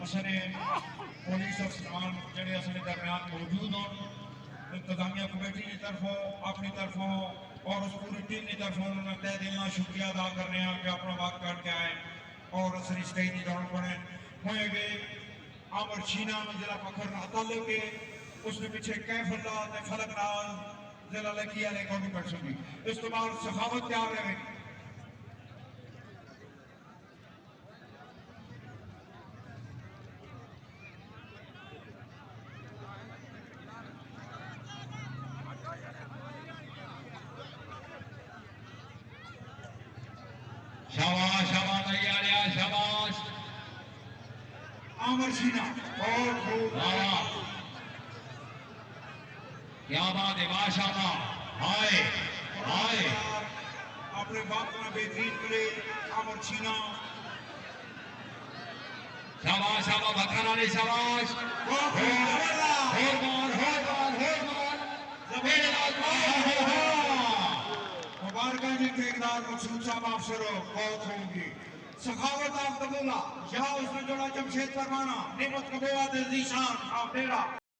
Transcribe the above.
असने police अफसरान जड़े असने दरमियान मौजूद हों, इंतजामिया कमेटी की तरफों अपनी तरफों और उस पूरी टीम की तरफों उन्होंने तय दिल ना शुक्रिया अदा करने कि अपना वक्त काट के आए और असली स्टेज की दौड़ पड़े हुए गए आमर शीना में जिला फखर नाताले के उसने पीछे कैफुल्ला ते फलक नाज जिला लकी वाले को भी कर सकी इस तो बाद सखावत तैयार है शाबाश शाबाश तैयार है शाबाश आमर शीना और खूब वाह क्या बात है माशाल्लाह हाय हाय अपने बाप का बेहतरीन प्ले आमर शीना शाबाश शाबाश बखाना ने शाबाश मुबारक जी के इकदार मकसूद साहब अफसर बहुत होंगी सखावत आप कबूला या उसने जोड़ा जमशेद परवाना नेमत कबूला दिल जीशान आप डेरा